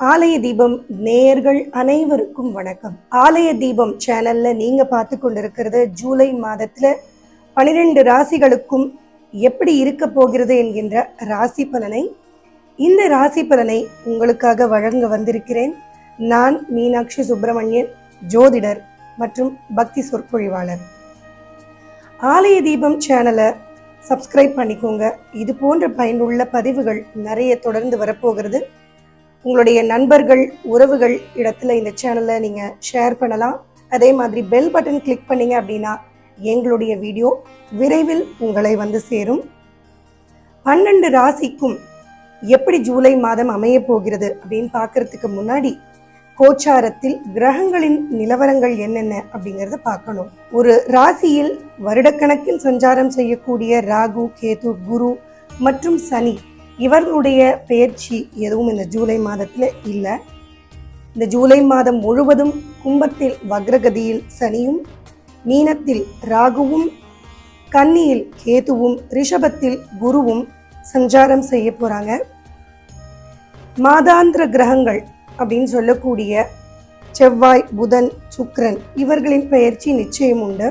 ஆலய தீபம் நேயர்கள் அனைவருக்கும் வணக்கம். ஆலய தீபம் சேனல்ல நீங்க பார்த்து கொண்டிருக்கிறது ஜூலை மாதத்துல 12 ராசிகளுக்கும் எப்படி இருக்க போகிறது என்கின்ற ராசி பலனை. இந்த ராசி பலனை உங்களுக்காக வழங்க வந்திருக்கிறேன். நான் மீனாட்சி சுப்பிரமணியன், ஜோதிடர் மற்றும் பக்தி சொற்பொழிவாளர். ஆலய தீபம் சேனலை சப்ஸ்கிரைப் பண்ணிக்கோங்க. இது போன்ற பயனுள்ள பதிவுகள் நிறைய தொடர்ந்து வரப்போகிறது. உங்களுடைய நண்பர்கள், உறவுகள் இடத்துல இந்த சேனலை நீங்கள் ஷேர் பண்ணலாம். அதே மாதிரி பெல் பட்டன் கிளிக் பண்ணீங்க அப்படின்னா எங்களுடைய வீடியோ விரைவில் உங்களை வந்து சேரும். 12 ராசிக்கும் எப்படி ஜூலை மாதம் அமைய போகிறது அப்படின்னு பார்க்கறதுக்கு முன்னாடி கோச்சாரத்தில் கிரகங்களின் நிலவரங்கள் என்னென்ன அப்படிங்கிறத பார்க்கணும். ஒரு ராசியில் வருடக்கணக்கில் சஞ்சாரம் செய்யக்கூடிய ராகு, கேது, குரு மற்றும் சனி இவர்களுடைய பெயர்ச்சி எதுவும் இந்த ஜூலை மாதத்தில் இல்லை. இந்த ஜூலை மாதம் முழுவதும் கும்பத்தில் வக்ரகதியில் சனியும், மீனத்தில் ராகுவும், கன்னியில் கேதுவும், ரிஷபத்தில் குருவும் சஞ்சாரம் செய்ய போகிறாங்க. மாதாந்திர கிரகங்கள் அப்படின்னு சொல்லக்கூடிய செவ்வாய், புதன், சுக்கிரன் இவர்களின் பெயர்ச்சி நிச்சயம் உண்டு.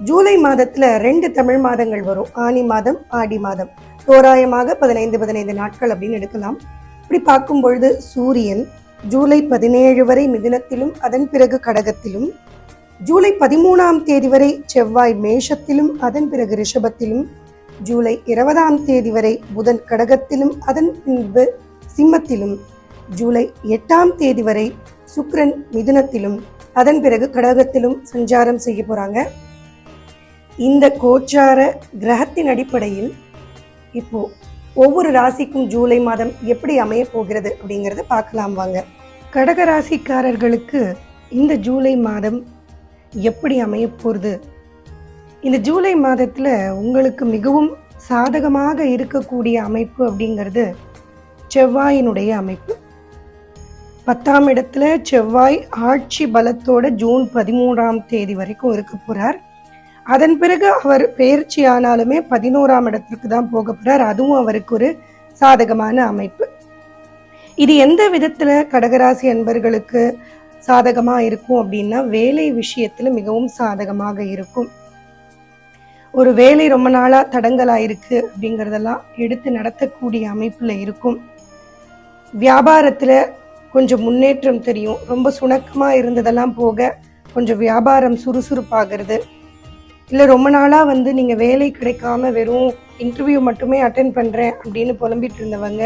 ஜூலை மாதத்தில் 2 தமிழ் மாதங்கள் வரும். ஆனி மாதம், ஆடி மாதம். தோராயமாக 15 நாட்கள் அப்படின்னு எடுக்கலாம். இப்படி பார்க்கும் பொழுது சூரியன் ஜூலை 17 வரை மிதுனத்திலும் அதன் பிறகு கடகத்திலும், ஜூலை 13ஆம் தேதி வரை செவ்வாய் மேஷத்திலும் அதன் பிறகு ரிஷபத்திலும், ஜூலை 20ஆம் தேதி வரை புதன் கடகத்திலும் அதன் பின்பு சிம்மத்திலும், ஜூலை 8ஆம் தேதி வரை சுக்கிரன் மிதுனத்திலும் அதன் பிறகு கடகத்திலும் சஞ்சாரம் செய்ய போறாங்க. இந்த கோச்சார கிரகத்தின் அடிப்படையில் இப்போ ஒவ்வொரு ராசிக்கும் ஜூலை மாதம் எப்படி அமைய போகிறது அப்படிங்கிறத பார்க்கலாம் வாங்க. கடக ராசிக்காரர்களுக்கு இந்த ஜூலை மாதம் எப்படி அமைய போகிறது? இந்த ஜூலை மாதத்தில் உங்களுக்கு மிகவும் சாதகமாக இருக்கக்கூடிய அமைப்பு அப்படிங்கிறது செவ்வாயினுடைய அமைப்பு. 10ஆம் இடத்துல செவ்வாய் ஆட்சி பலத்தோட ஜூன் 13ஆம் தேதி வரைக்கும் இருக்க போகிறார். அதன் பிறகு அவர் பெயர்ச்சி ஆனாலுமே 11ஆம் இடத்திற்கு தான் போக போகிறார். அதுவும் அவருக்கு ஒரு சாதகமான அமைப்பு. இது எந்த விதத்தில் கடகராசி அன்பர்களுக்கு சாதகமாக இருக்கும் அப்படின்னா, வேலை விஷயத்தில் மிகவும் சாதகமாக இருக்கும். ஒரு வேலை ரொம்ப நாளாக தடங்கலாயிருக்கு அப்படிங்கிறதெல்லாம் எடுத்து நடத்தக்கூடிய அமைப்பில் இருக்கும். வியாபாரத்தில் கொஞ்சம் முன்னேற்றம் தெரியும். ரொம்ப சுணக்கமாக இருந்ததெல்லாம் போக கொஞ்சம் வியாபாரம் சுறுசுறுப்பாகிறது. இல்லை ரொம்ப நாளாக நீங்கள் வேலை கிடைக்காம வெறும் இன்டர்வியூ மட்டுமே அட்டென்ட் பண்ணுறேன் அப்படின்னு புலம்பிட்டு இருந்தவங்க,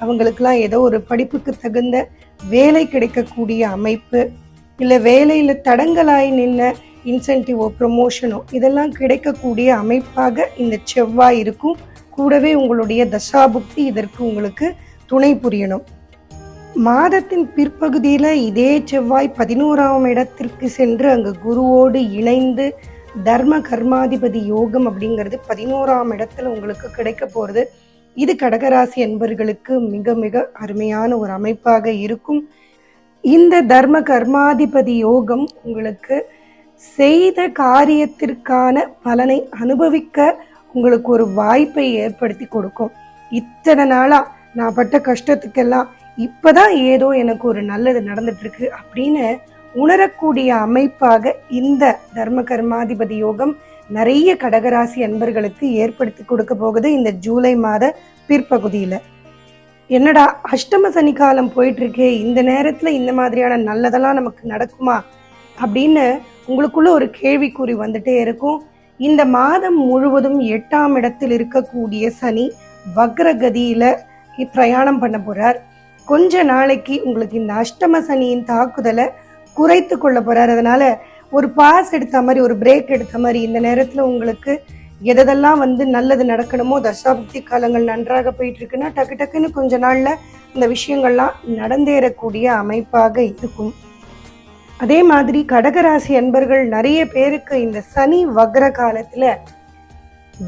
அவங்களுக்கெல்லாம் ஏதோ ஒரு படிப்புக்கு தகுந்த வேலை கிடைக்கக்கூடிய அமைப்பு, இல்லை வேலையில் தடங்கலாய் நின்ன இன்சென்டிவோ ப்ரொமோஷனோ இதெல்லாம் கிடைக்கக்கூடிய அமைப்பாக இந்த செவ்வாய் இருக்கும். கூடவே உங்களுடைய தசாபுக்தி இதற்கு உங்களுக்கு துணை புரியணும். மாதத்தின் பிற்பகுதியில் இதே செவ்வாய் 11ஆம் இடத்திற்கு சென்று அங்கு குருவோடு இணைந்து தர்ம கர்மாதிபதி யோகம் அப்படிங்கிறது 11ஆம் இடத்துல உங்களுக்கு கிடைக்க போகிறது. இது கடகராசி என்பர்களுக்கு மிக மிக அருமையான ஒரு அமைப்பாக இருக்கும். இந்த தர்ம கர்மாதிபதி யோகம் உங்களுக்கு செய்த காரியத்திற்கான பலனை அனுபவிக்க உங்களுக்கு ஒரு வாய்ப்பை ஏற்படுத்தி கொடுக்கும். இத்தனை நாளா நான் பட்ட கஷ்டத்துக்கெல்லாம் இப்பதான் ஏதோ எனக்கு ஒரு நல்லது நடந்துட்டு இருக்கு அப்படின்னு உணரக்கூடிய அமைப்பாக இந்த தர்ம கர்மாதிபதி யோகம் நிறைய கடகராசி அன்பர்களுக்கு ஏற்படுத்தி கொடுக்க போகுது இந்த ஜூலை மாத பிற்பகுதியில. என்னடா அஷ்டம சனி காலம் போயிட்டு இருக்கே, இந்த நேரத்துல இந்த மாதிரியான நல்லதெல்லாம் நமக்கு நடக்குமா அப்படின்னு உங்களுக்குள்ள ஒரு கேள்விக்குறி வந்துட்டே இருக்கும். இந்த மாதம் முழுவதும் 8ஆம் இடத்தில் இருக்கக்கூடிய சனி வக்ரகதியில பிரயாணம் பண்ண போறார். கொஞ்ச நாளைக்கு உங்களுக்கு இந்த அஷ்டம சனியின் தாக்குதலை குறைத்து கொள்ள போறார். அதனால ஒரு பாஸ் எடுத்த மாதிரி, ஒரு பிரேக் எடுத்த மாதிரி இந்த நேரத்துல உங்களுக்கு எதெல்லாம் நல்லது நடக்கணுமோ, தசாபுக்தி காலங்கள் நன்றாக போயிட்டு இருக்குன்னா டக்கு டக்குன்னு கொஞ்ச நாள்ல இந்த விஷயங்கள்லாம் நடந்தேறக்கூடிய அமைப்பாக இருக்கும். அதே மாதிரி கடகராசி அன்பர்கள் நிறைய பேருக்கு இந்த சனி வக்ர காலத்துல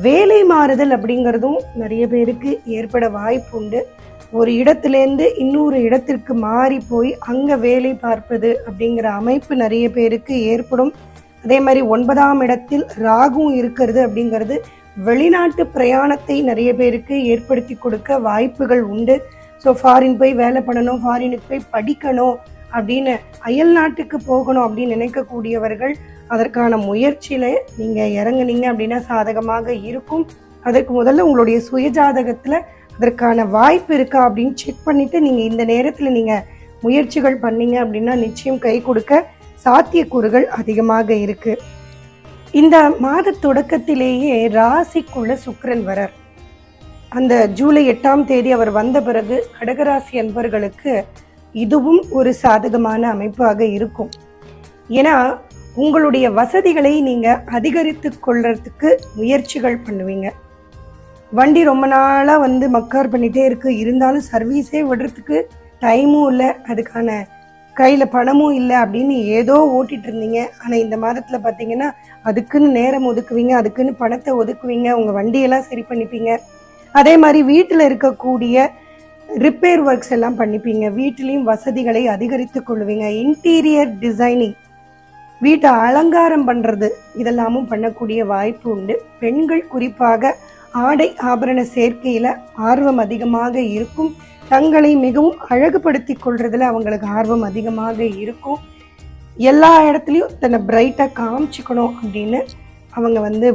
வேலை மாறுதல் அப்படிங்கிறதும் நிறைய பேருக்கு ஏற்பட வாய்ப்பு உண்டு. ஒரு இடத்துலேருந்து இன்னொரு இடத்திற்கு மாறி போய் அங்கே வேலை பார்ப்பது அப்படிங்கிற அமைப்பு நிறைய பேருக்கு ஏற்படும். அதே மாதிரி 9ஆம் இடத்தில் ராகுவும் இருக்கிறது அப்படிங்கிறது வெளிநாட்டு பிரயாணத்தை நிறைய பேருக்கு ஏற்படுத்தி கொடுக்க வாய்ப்புகள் உண்டு. ஸோ ஃபாரின் போய் வேலை பண்ணணும், ஃபாரினுக்கு போய் படிக்கணும் அப்படின்னு, அயல் நாட்டுக்கு போகணும் அப்படின்னு நினைக்கக்கூடியவர்கள் அதற்கான முயற்சியில் நீங்கள் இறங்குனீங்க அப்படின்னா சாதகமாக இருக்கும். அதற்கு முதல்ல உங்களுடைய சுயஜாதகத்தில் அதற்கான வாய்ப்பு இருக்கா அப்படின்னு செக் பண்ணிவிட்டு நீங்கள் இந்த நேரத்தில் நீங்கள் முயற்சிகள் பண்ணீங்க அப்படின்னா நிச்சயம் கை கொடுக்க சாத்தியக்கூறுகள் அதிகமாக இருக்குது. இந்த மாத தொடக்கத்திலேயே ராசிக்குள்ள சுக்கிரன் வரார். அந்த ஜூலை 8ஆம் தேதி அவர் வந்த பிறகு கடகராசி அன்பர்களுக்கு இதுவும் ஒரு சாதகமான அமைப்பாக இருக்கும். ஏன்னா உங்களுடைய வசதிகளை நீங்கள் அதிகரித்து கொள்றதுக்கு முயற்சிகள் பண்ணுவீங்க. வண்டி ரொம்ப நாளாக மக்கார் பண்ணிகிட்டே இருக்குது, இருந்தாலும் சர்வீஸே விடுறதுக்கு டைமும் இல்லை, அதுக்கான கையில் பணமும் இல்லை அப்படின்னு ஏதோ ஓட்டிகிட்டு இருந்தீங்க. ஆனால் இந்த மாதத்தில் பார்த்தீங்கன்னா அதுக்குன்னு நேரம் ஒதுக்குவீங்க, அதுக்குன்னு பணத்தை ஒதுக்குவீங்க, உங்கள் வண்டியெல்லாம் சரி பண்ணிப்பீங்க. அதே மாதிரி வீட்டில் இருக்கக்கூடிய ரிப்பேர் ஒர்க்ஸ் எல்லாம் பண்ணிப்பீங்க. வீட்டிலையும் வசதிகளை அதிகரித்து கொள்வீங்க. இன்டீரியர் டிசைனிங், வீட்டை அலங்காரம் பண்ணுறது, இதெல்லாமும் பண்ணக்கூடிய வாய்ப்பு உண்டு. பெண்கள் குறிப்பாக ஆடை ஆபரண சேர்க்கையில் ஆர்வம் அதிகமாக இருக்கும். தங்களை மிகவும் அழகுபடுத்தி கொள்றதுல அவங்களுக்கு ஆர்வம் அதிகமாக இருக்கும். எல்லா இடத்துலையும் தன்னை பிரைட்டாக காமிச்சிக்கணும் அப்படின்னு அவங்க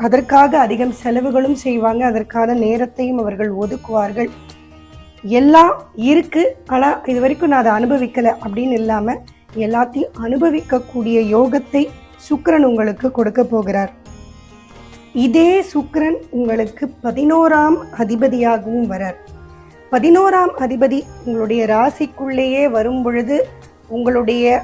அதற்காக அதிகம் செலவுகளும் செய்வாங்க. அதற்கான நேரத்தையும் அவர்கள் ஒதுக்குவார்கள். எல்லாம் இருக்குது, ஆனால் இது வரைக்கும் நான் அதை அனுபவிக்கலை அப்படின்னு இல்லாமல் எல்லாத்தையும் அனுபவிக்கக்கூடிய யோகத்தை சுக்கிரன் உங்களுக்கு கொடுக்க போகிறார். இதே சுக்கிரன் உங்களுக்கு 11ஆம் அதிபதியாகவும் வரார். 11ஆம் அதிபதி உங்களுடைய ராசிக்குள்ளேயே வரும் பொழுது உங்களுடைய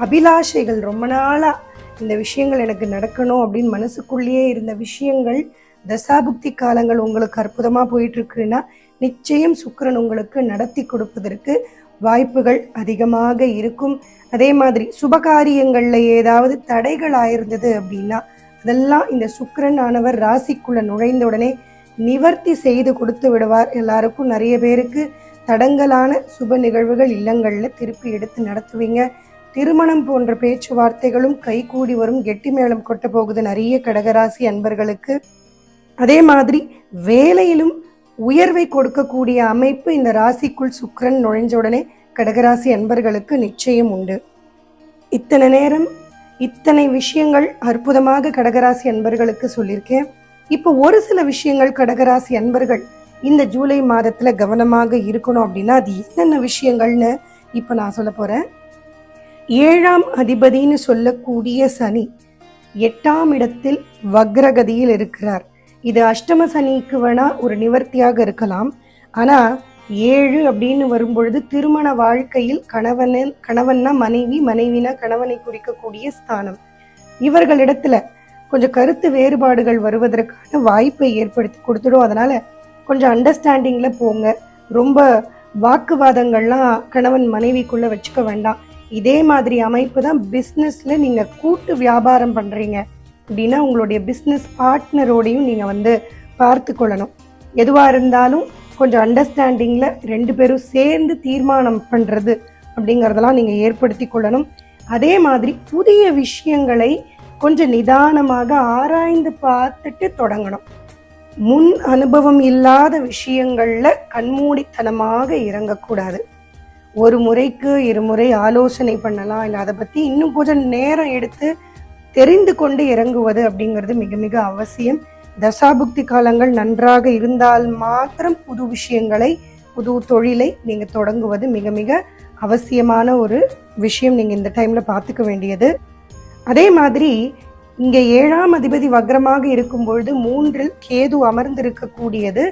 அபிலாஷைகள், ரொம்ப நாளாக இந்த விஷயங்கள் எனக்கு நடக்கணும் அப்படின்னு மனசுக்குள்ளேயே இருந்த விஷயங்கள், தசாபுக்தி காலங்கள் உங்களுக்கு அற்புதமாக போயிட்டுருக்குன்னா நிச்சயம் சுக்கிரன் உங்களுக்கு நடத்தி கொடுப்பதற்கு வாய்ப்புகள் அதிகமாக இருக்கும். அதே மாதிரி சுபகாரியங்களில் ஏதாவது தடைகள் ஆயிருந்தது அப்படின்னா அதெல்லாம் இந்த சுக்கிரன் ஆனவர் ராசிக்குள்ள நுழைந்த உடனே நிவர்த்தி செய்து கொடுத்து விடுவார். எல்லாருக்கும் நிறைய பேருக்கு தடங்கலான சுப நிகழ்வுகள் இல்லங்களில் திருப்பி எடுத்து நடத்துவீங்க. திருமணம் போன்ற பேச்சுவார்த்தைகளும் கைகூடி வரும். கெட்டி மேளம் கொட்ட போகுது நிறைய கடகராசி அன்பர்களுக்கு. அதே மாதிரி வேலையிலும் உயர்வை கொடுக்கக்கூடிய அமைப்பு இந்த ராசிக்குள் சுக்கிரன் நுழைஞ்ச உடனே கடகராசி அன்பர்களுக்கு நிச்சயம் உண்டு. இத்தனை நேரம் இத்தனை விஷயங்கள் அற்புதமாக கடகராசி அன்பர்களுக்கு சொல்லியிருக்கேன். இப்போ ஒரு சில விஷயங்கள் கடகராசி அன்பர்கள் இந்த ஜூலை மாதத்தில் கவனமாக இருக்கணும் அப்படின்னா அது என்னென்ன விஷயங்கள்னு இப்போ நான் சொல்ல போகிறேன். 7ஆம் அதிபதினு சொல்லக்கூடிய சனி 8ஆம் இடத்தில் வக்ரகதியில் இருக்கிறார். இது அஷ்டம சனிக்கு வேணா ஒரு நிவர்த்தியாக இருக்கலாம். ஆனால் 7 அப்படின்னு வரும்பொழுது திருமண வாழ்க்கையில் கணவன்னா மனைவி, மனைவினா கணவனை குறிக்கக்கூடிய ஸ்தானம். இவர்களிடத்துல கொஞ்சம் கருத்து வேறுபாடுகள் வருவதற்கான வாய்ப்பை ஏற்படுத்தி கொடுத்துடும். அதனால கொஞ்சம் அண்டர்ஸ்டாண்டிங்கில் போங்க. ரொம்ப வாக்குவாதங்கள்லாம் கணவன் மனைவிக்குள்ளே வச்சுக்க வேண்டாம். இதே மாதிரி அமைப்பு தான் பிஸ்னஸில் நீங்கள் கூட்டு வியாபாரம் பண்ணுறீங்க அப்படின்னா உங்களுடைய பிஸ்னஸ் பார்ட்னரோடையும் நீங்கள் பார்த்து கொள்ளணும். எதுவாக இருந்தாலும் கொஞ்சம் அண்டர்ஸ்டாண்டிங்கில் 2 பேரும் சேர்ந்து தீர்மானம் பண்ணுறது அப்படிங்கிறதெல்லாம் நீங்கள் ஏற்படுத்தி கொள்ளணும். அதே மாதிரி புதிய விஷயங்களை கொஞ்சம் நிதானமாக ஆராய்ந்து பார்த்துட்டு தொடங்கணும். முன் அனுபவம் இல்லாத விஷயங்களில் கண்மூடித்தனமாக இறங்கக்கூடாது. ஒரு முறைக்கு 2 முறை ஆலோசனை பண்ணலாம், இல்லை அதை பற்றி இன்னும் கொஞ்சம் நேரம் எடுத்து தெரிந்து கொண்டு இறங்குவது அப்படிங்கிறது மிக மிக அவசியம். தசாபுக்தி காலங்கள் நன்றாக இருந்தால் மாத்திரம் புது விஷயங்களை, புது தொழிலை நீங்கள் தொடங்குவது மிக மிக அவசியமான ஒரு விஷயம். நீங்கள் இந்த டைமில் பார்த்துக்க வேண்டியது. அதே மாதிரி இங்கே 7ஆம் அதிபதி வக்ரமாக இருக்கும் பொழுது 3இல் கேது அமர்ந்திருக்கக்கூடியது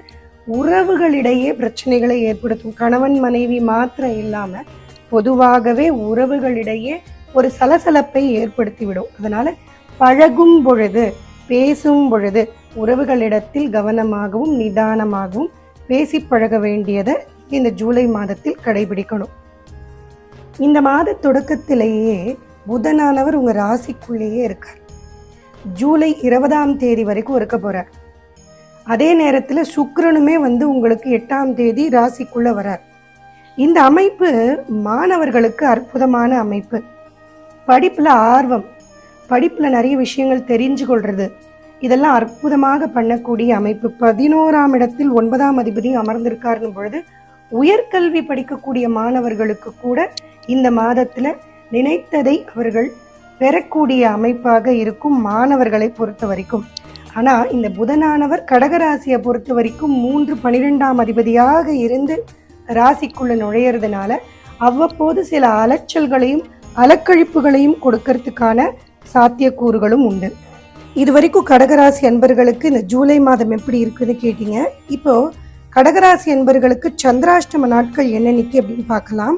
உறவுகளிடையே பிரச்சனைகளை ஏற்படுத்தும். கணவன் மனைவி மாத்திரம் இல்லாமல் பொதுவாகவே உறவுகளிடையே ஒரு சலசலப்பை ஏற்படுத்திவிடும். அதனால் பழகும் பொழுது, பேசும் பொழுது உறவுகளிடத்தில் கவனமாகவும் நிதானமாகவும் பேசி பழக வேண்டியதை இந்த ஜூலை மாதத்தில் கடைபிடிக்கணும். இந்த மாத தொடக்கத்திலேயே புதனானவர் உங்கள் ராசிக்குள்ளேயே இருக்கார். ஜூலை 20ஆம் தேதி வரைக்கும் இருக்க போகிறார். அதே நேரத்தில் சுக்கிரனுமே உங்களுக்கு 8ஆம் தேதி ராசிக்குள்ளே வரார். இந்த அமைப்பு மாணவர்களுக்கு அற்புதமான அமைப்பு. படிப்பில் ஆர்வம், படிப்பில் நிறைய விஷயங்கள் தெரிஞ்சு கொள்வது, இதெல்லாம் அற்புதமாக பண்ணக்கூடிய அமைப்பு. 11ஆம் இடத்தில் 9ஆம் அதிபதி அமர்ந்திருக்காருன்னு பொழுது உயர்கல்வி படிக்கக்கூடிய மாணவர்களுக்கு கூட இந்த மாதத்துல நினைத்ததை அவர்கள் பெறக்கூடிய அமைப்பாக இருக்கும் மாணவர்களை பொறுத்த வரைக்கும். ஆனா இந்த புதனானவர் கடகராசியை பொறுத்த வரைக்கும் 3-12ஆம் அதிபதியாக இருந்து ராசிக்குள்ள நுழையிறதுனால அவ்வப்போது சில அலைச்சல்களையும் அலக்கழிப்புகளையும் கொடுக்கறதுக்கான சாத்தியக்கூறுகளும் உண்டு. இது வரைக்கும் கடகராசி அன்பர்களுக்கு இந்த ஜூலை மாதம் எப்படி இருக்குன்னு கேட்டீங்க. இப்போ கடகராசி அன்பர்களுக்கு சந்திராஷ்டம நாட்கள் என்னன்னைக்கு அப்படின்னு பார்க்கலாம்.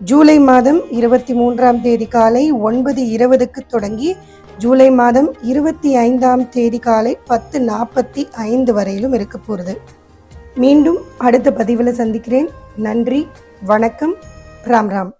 ஜூலை மாதம் 23ஆம் தேதி காலை 9:20க்கு தொடங்கி ஜூலை மாதம் 25ஆம் தேதி காலை 10:45 வரையிலும் இருக்க போகிறது. மீண்டும் அடுத்த பதிவில் சந்திக்கிறேன். நன்றி, வணக்கம், ராம் ராம்.